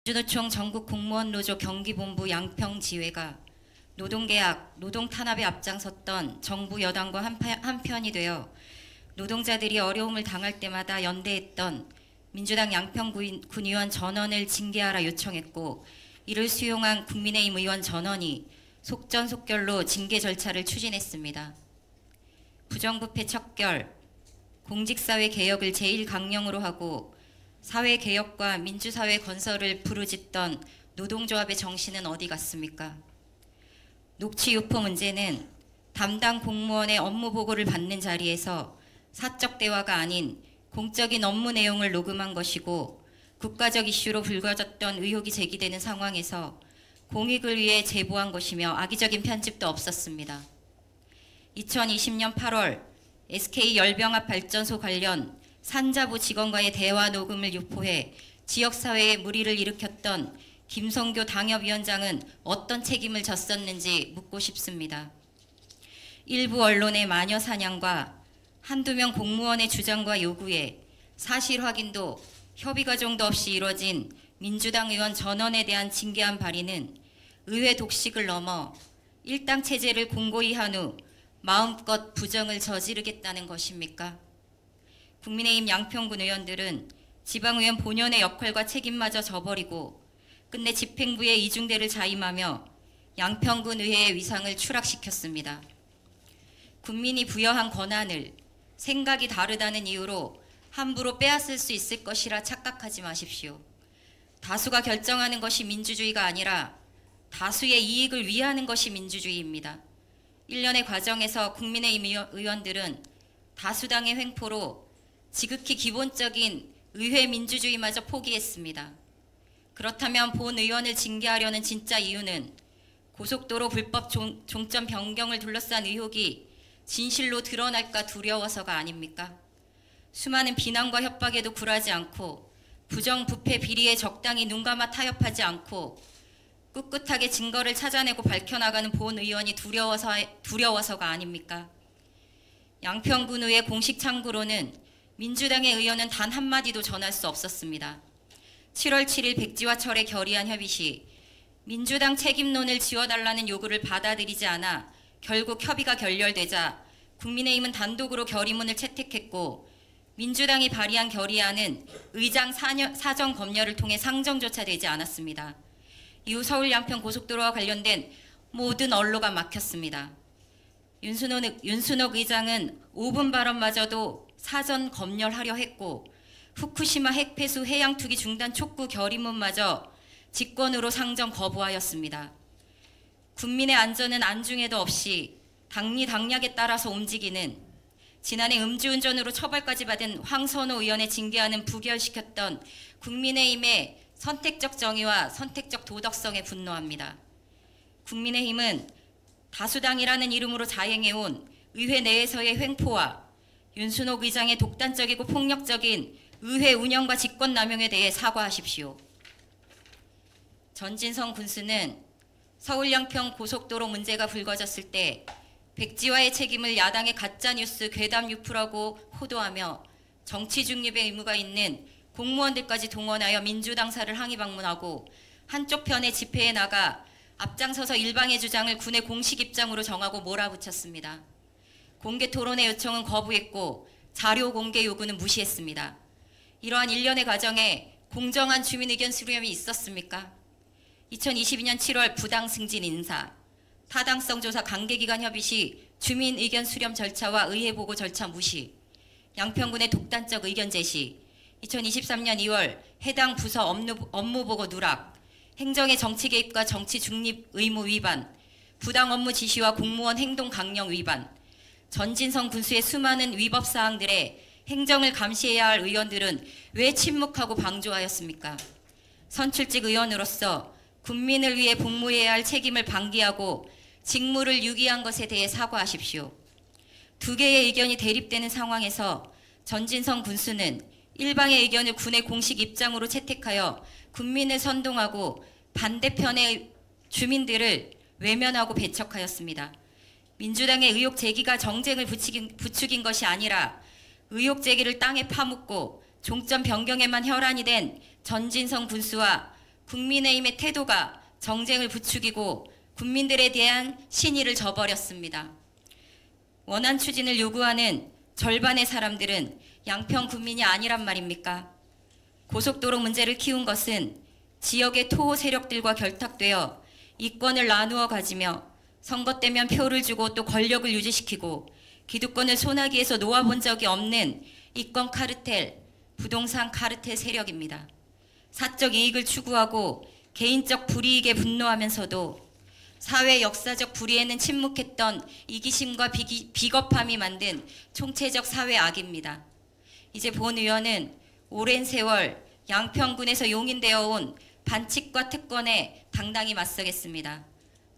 민주노총 전국공무원노조 경기본부 양평지회가 노동계약, 노동탄압에 앞장섰던 정부 여당과 한편이 되어 노동자들이 어려움을 당할 때마다 연대했던 민주당 양평군의원 전원을 징계하라 요청했고, 이를 수용한 국민의힘 의원 전원이 속전속결로 징계 절차를 추진했습니다. 부정부패 척결, 공직사회 개혁을 제1강령으로 하고 사회개혁과 민주사회 건설을 부르짖던 노동조합의 정신은 어디 갔습니까? 녹취유포 문제는 담당 공무원의 업무 보고를 받는 자리에서 사적 대화가 아닌 공적인 업무 내용을 녹음한 것이고, 국가적 이슈로 불거졌던 의혹이 제기되는 상황에서 공익을 위해 제보한 것이며 악의적인 편집도 없었습니다. 2020년 8월 SK 열병합 발전소 관련 산자부 직원과의 대화 녹음을 유포해 지역사회에 물의를 일으켰던 김성교 당협위원장은 어떤 책임을 졌었는지 묻고 싶습니다. 일부 언론의 마녀 사냥과 한두 명 공무원의 주장과 요구에 사실 확인도 협의 과정도 없이 이뤄진 민주당 의원 전원에 대한 징계안 발의는 의회 독식을 넘어 일당 체제를 공고히 한 후 마음껏 부정을 저지르겠다는 것입니까? 국민의힘 양평군 의원들은 지방의원 본연의 역할과 책임마저 저버리고 끝내 집행부의 이중대를 자임하며 양평군 의회의 위상을 추락시켰습니다. 국민이 부여한 권한을 생각이 다르다는 이유로 함부로 빼앗을 수 있을 것이라 착각하지 마십시오. 다수가 결정하는 것이 민주주의가 아니라 다수의 이익을 위하는 것이 민주주의입니다. 일련의 과정에서 국민의힘 의원들은 다수당의 횡포로 지극히 기본적인 의회 민주주의마저 포기했습니다. 그렇다면 본 의원을 징계하려는 진짜 이유는 고속도로 불법 종점 변경을 둘러싼 의혹이 진실로 드러날까 두려워서가 아닙니까? 수많은 비난과 협박에도 굴하지 않고 부정부패 비리에 적당히 눈감아 타협하지 않고 꿋꿋하게 증거를 찾아내고 밝혀나가는 본 의원이 두려워서가 아닙니까? 양평군의회 공식 창구로는 민주당의 의원은 단 한마디도 전할 수 없었습니다. 7월 7일 백지화철에 결의안 협의 시 민주당 책임론을 지워달라는 요구를 받아들이지 않아 결국 협의가 결렬되자 국민의힘은 단독으로 결의문을 채택했고, 민주당이 발의한 결의안은 의장 사정 검열을 통해 상정조차 되지 않았습니다. 이후 서울 양평 고속도로와 관련된 모든 언로가 막혔습니다. 윤순옥 의장은 5분 발언마저도 사전 검열하려 했고, 후쿠시마 핵폐수 해양 투기 중단 촉구 결의문마저 직권으로 상정 거부하였습니다. 국민의 안전은 안중에도 없이 당리당략에 따라서 움직이는, 지난해 음주운전으로 처벌까지 받은 황선호 의원의 징계안은 부결시켰던 국민의힘의 선택적 정의와 선택적 도덕성에 분노합니다. 국민의힘은 다수당이라는 이름으로 자행해온 의회 내에서의 횡포와 윤순옥 의장의 독단적이고 폭력적인 의회 운영과 직권남용에 대해 사과하십시오. 전진성 군수는 서울 양평 고속도로 문제가 불거졌을 때 백지화의 책임을 야당의 가짜뉴스 괴담 유포라고 호도하며 정치 중립의 의무가 있는 공무원들까지 동원하여 민주당사를 항의 방문하고 한쪽 편의 집회에 나가 앞장서서 일방의 주장을 군의 공식 입장으로 정하고 몰아붙였습니다. 공개 토론의 요청은 거부했고 자료 공개 요구는 무시했습니다. 이러한 일련의 과정에 공정한 주민 의견 수렴이 있었습니까? 2022년 7월 부당 승진 인사, 타당성 조사 관계기관 협의 시 주민 의견 수렴 절차와 의회 보고 절차 무시, 양평군의 독단적 의견 제시, 2023년 2월 해당 부서 업무 보고 누락, 행정의 정치 개입과 정치 중립 의무 위반, 부당 업무 지시와 공무원 행동 강령 위반, 전진성 군수의 수많은 위법 사항들에 행정을 감시해야 할 의원들은 왜 침묵하고 방조하였습니까? 선출직 의원으로서 국민을 위해 복무해야 할 책임을 방기하고 직무를 유기한 것에 대해 사과하십시오. 두 개의 의견이 대립되는 상황에서 전진성 군수는 일방의 의견을 군의 공식 입장으로 채택하여 국민을 선동하고 반대편의 주민들을 외면하고 배척하였습니다. 민주당의 의혹 제기가 정쟁을 부추긴 것이 아니라 의혹 제기를 땅에 파묻고 종점 변경에만 혈안이 된 전진성 군수와 국민의힘의 태도가 정쟁을 부추기고 국민들에 대한 신의를 저버렸습니다. 원안 추진을 요구하는 절반의 사람들은 양평 군민이 아니란 말입니까? 고속도로 문제를 키운 것은 지역의 토호 세력들과 결탁되어 이권을 나누어 가지며 선거 때면 표를 주고 또 권력을 유지시키고 기득권을 손아귀에서 놓아본 적이 없는 이권 카르텔, 부동산 카르텔 세력입니다. 사적 이익을 추구하고 개인적 불이익에 분노하면서도 사회 역사적 불의에는 침묵했던 이기심과 비겁함이 만든 총체적 사회 악입니다. 이제 본 의원은 오랜 세월 양평군에서 용인되어 온 반칙과 특권에 당당히 맞서겠습니다.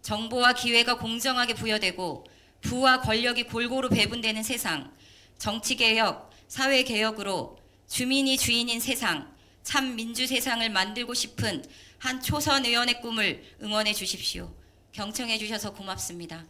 정보와 기회가 공정하게 부여되고 부와 권력이 골고루 배분되는 세상, 정치개혁, 사회개혁으로 주민이 주인인 세상, 참 민주 세상을 만들고 싶은 한 초선 의원의 꿈을 응원해 주십시오. 경청해 주셔서 고맙습니다.